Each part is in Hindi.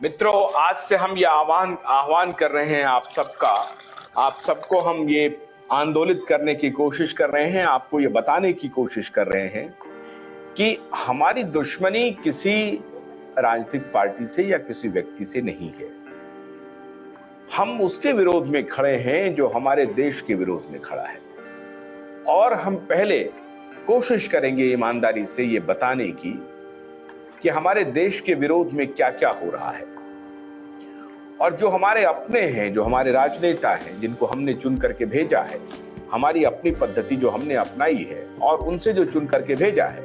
मित्रों, आज से हम ये आह्वान कर रहे हैं आप सबको हम ये आंदोलित करने की कोशिश कर रहे हैं, आपको ये बताने की कोशिश कर रहे हैं कि हमारी दुश्मनी किसी राजनीतिक पार्टी से या किसी व्यक्ति से नहीं है। हम उसके विरोध में खड़े हैं जो हमारे देश के विरोध में खड़ा है, और हम पहले कोशिश करेंगे ईमानदारी से ये बताने की कि हमारे देश के विरोध में क्या क्या हो रहा है। और जो हमारे अपने हैं, जो हमारे राजनेता हैं, जिनको हमने चुन करके भेजा है, हमारी अपनी पद्धति जो हमने अपनाई है और उनसे जो चुन करके भेजा है,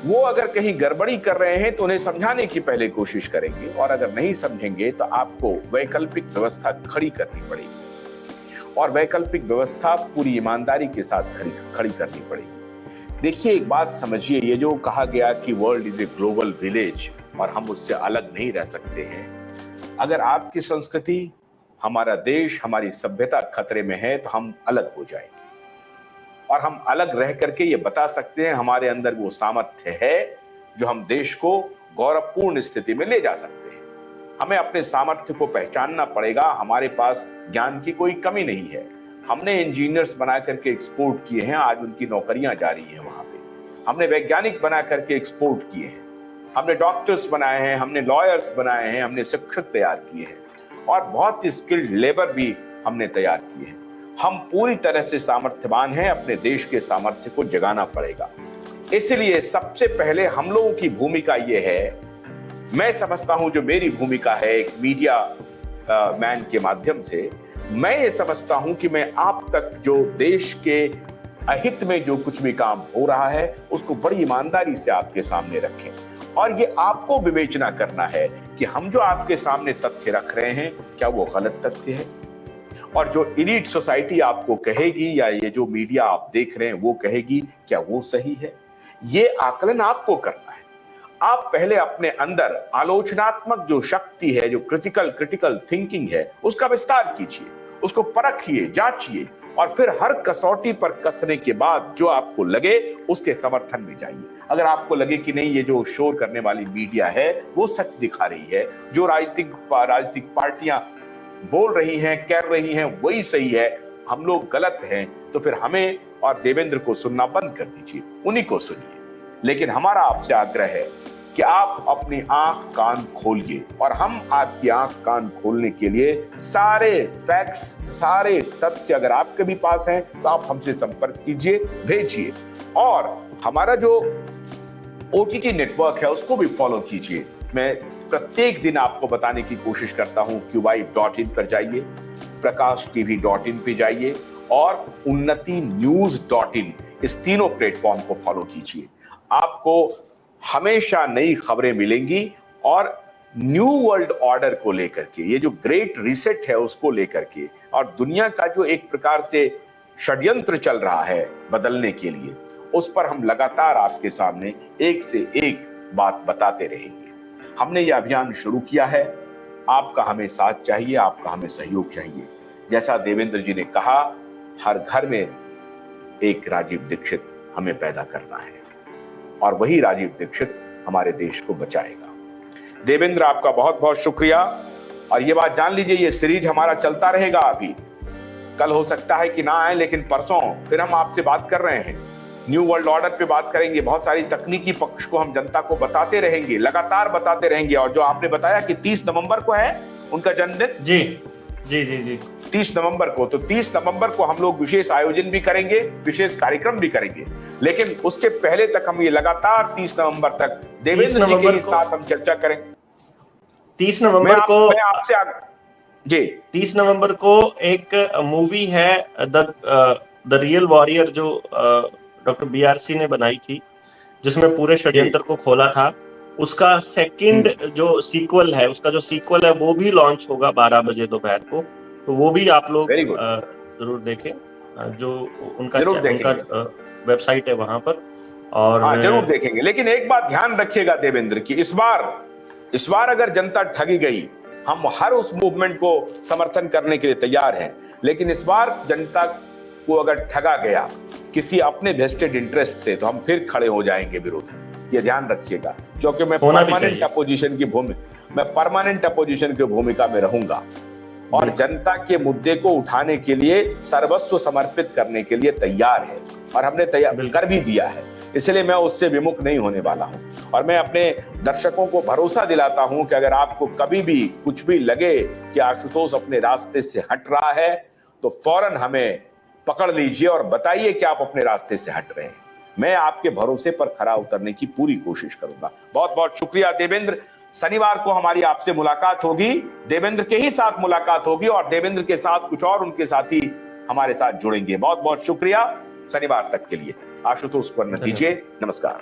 वो अगर कहीं गड़बड़ी कर रहे हैं तो उन्हें समझाने की पहले कोशिश करेंगे, और अगर नहीं समझेंगे तो आपको वैकल्पिक व्यवस्था खड़ी करनी पड़ेगी, और वैकल्पिक व्यवस्था पूरी ईमानदारी के साथ खड़ी करनी पड़ेगी। देखिए, एक बात समझिए, ये जो कहा गया कि world is a global village और हम उससे अलग नहीं रह सकते हैं, अगर आपकी संस्कृति, हमारा देश, हमारी सभ्यता खतरे में है तो हम अलग हो जाएंगे, और हम अलग रह करके ये बता सकते हैं हमारे अंदर वो सामर्थ्य है जो हम देश को गौरवपूर्ण स्थिति में ले जा सकते हैं। हमें अपने सामर्थ्य को पहचानना पड़ेगा। हमारे पास ज्ञान की कोई कमी नहीं है। हमने इंजीनियर्स बना करके एक्सपोर्ट किए हैं, आज उनकी नौकरियां जारी हैं वहां पे। हमने वैज्ञानिक बना करके एक्सपोर्ट किए हैं, हमने डॉक्टर्स बनाए हैं, हमने लॉयर्स बनाए हैं, हमने शिक्षक तैयार किए हैं, और बहुत ही स्किल्ड लेबर भी हमने तैयार किए हैं। हम पूरी तरह से सामर्थ्यवान हैं। अपने देश के सामर्थ्य को जगाना पड़ेगा। इसलिए सबसे पहले हम लोगों की भूमिका ये है, मैं समझता हूं जो मेरी भूमिका है एक मीडिया मैन के माध्यम से, मैं ये समझता हूं कि मैं आप तक जो देश के अहित में जो कुछ भी काम हो रहा है उसको बड़ी ईमानदारी से आपके सामने रखें, और ये आपको विवेचना करना है कि हम जो आपके सामने तथ्य रख रहे हैं क्या वो गलत तथ्य है, और जो एलीट सोसाइटी आपको कहेगी या ये जो मीडिया आप देख रहे हैं वो कहेगी क्या वो सही है। ये आकलन आपको करना है। आप पहले अपने अंदर आलोचनात्मक जो शक्ति है, जो क्रिटिकल थिंकिंग है, उसका विस्तार कीजिए, उसको परखिए, जांचिए, और फिर हर कसौटी पर कसने के बाद जो आपको लगे उसके समर्थन में जाइए। अगर आपको लगे कि नहीं, ये जो शोर करने वाली मीडिया है वो सच दिखा रही है, जो राजनीतिक पार्टियां बोल रही हैं, कह रही हैं वही सही है, हम लोग गलत हैं, तो फिर हमें और देवेंद्र को सुनना बंद कर दीजिए, उन्हीं को सुनिए। लेकिन हमारा आपसे आग्रह है कि आप अपनी आंख कान खोलिए, और हम आपकी आंख कान खोलने के लिए सारे फैक्ट्स, सारे तथ्य अगर आपके भी पास हैं तो आप हमसे संपर्क कीजिए, भेजिए, और हमारा जो OTT नेटवर्क है उसको भी फॉलो कीजिए। मैं प्रत्येक दिन आपको बताने की कोशिश करता हूं, QYive.in पर जाइए, prakashtv.in पे जाइए, और unnatinews.in, इस तीनों प्लेटफॉर्म को फॉलो कीजिए। आपको हमेशा नई खबरें मिलेंगी, और न्यू वर्ल्ड ऑर्डर को लेकर के, ये जो ग्रेट रीसेट है उसको लेकर के, और दुनिया का जो एक प्रकार से षड्यंत्र चल रहा है बदलने के लिए, उस पर हम लगातार आपके सामने एक से एक बात बताते रहेंगे। हमने यह अभियान शुरू किया है, आपका हमें साथ चाहिए, आपका हमें सहयोग चाहिए। जैसा देवेंद्र जी ने कहा, हर घर में एक राजीव दीक्षित हमें पैदा करना है, और वही राजीव दीक्षित हमारे देश को बचाएगा। देवेंद्र, आपका बहुत बहुत शुक्रिया, और ये बात जान लीजिए, ये सीरीज हमारा चलता रहेगा। अभी कल हो सकता है कि ना आए, लेकिन परसों फिर हम आपसे बात कर रहे हैं, न्यू वर्ल्ड ऑर्डर पे बात करेंगे। बहुत सारी तकनीकी पक्ष को हम जनता को बताते रहेंगे, लगातार बताते रहेंगे। और जो आपने बताया कि 30 नवंबर को है उनका जन्मदिन, जी जी जी जी 30 नवंबर को, तो 30 नवंबर को हम लोग विशेष आयोजन भी करेंगे, विशेष कार्यक्रम भी करेंगे। लेकिन उसके पहले तक हम ये लगातार 30 नवंबर तक देवेंद्र जी के साथ हम चर्चा करें। 30 नवंबर को मैं आपसे जी 30 नवंबर को एक मूवी है द रियल वॉरियर, जो डॉक्टर BRC ने बनाई थी, जिसमें पूरे षड्यंत्र को खोला था। उसका सेकंड जो सीक्वल है, उसका जो सीक्वल है वो भी लॉन्च होगा 12 बजे दोपहर को, तो वो भी आप लोग जरूर देखें। जो उनका वेबसाइट है वहां पर, और जरूर देखेंगे। लेकिन एक बात ध्यान रखिएगा देवेंद्र की, इस बार अगर जनता ठगी गई, हम हर उस मूवमेंट को समर्थन करने के लिए तैयार हैं, लेकिन इस बार जनता को अगर ठगा गया किसी अपने वेस्टेड इंटरेस्ट से, तो हम फिर खड़े हो जाएंगे विरोध। ये ध्यान रखिएगा, क्योंकि मैं होना भी परमानेंट चाहिए। अपोजिशन की भूमिका में रहूंगा और जनता के मुद्दे को उठाने के लिए सर्वस्व समर्पित करने के लिए तैयार है, और हमने तैयार बिल्कुल। कर भी दिया है। इसलिए मैं उससे विमुख नहीं होने वाला हूं। और मैं अपने दर्शकों को भरोसा दिलाता हूं कि अगर आपको कभी भी कुछ भी लगे कि आशुतोष अपने रास्ते से हट रहा है, तो फौरन हमें पकड़ लीजिए और बताइए कि आप अपने रास्ते से हट रहे हैं। मैं आपके भरोसे पर खरा उतरने की पूरी कोशिश करूंगा। बहुत बहुत शुक्रिया देवेंद्र। शनिवार को हमारी आपसे मुलाकात होगी, देवेंद्र के ही साथ मुलाकात होगी, और देवेंद्र के साथ कुछ और उनके साथी हमारे साथ जुड़ेंगे। बहुत बहुत शुक्रिया। शनिवार तक के लिए आशुतोष को दीजिए। नमस्कार।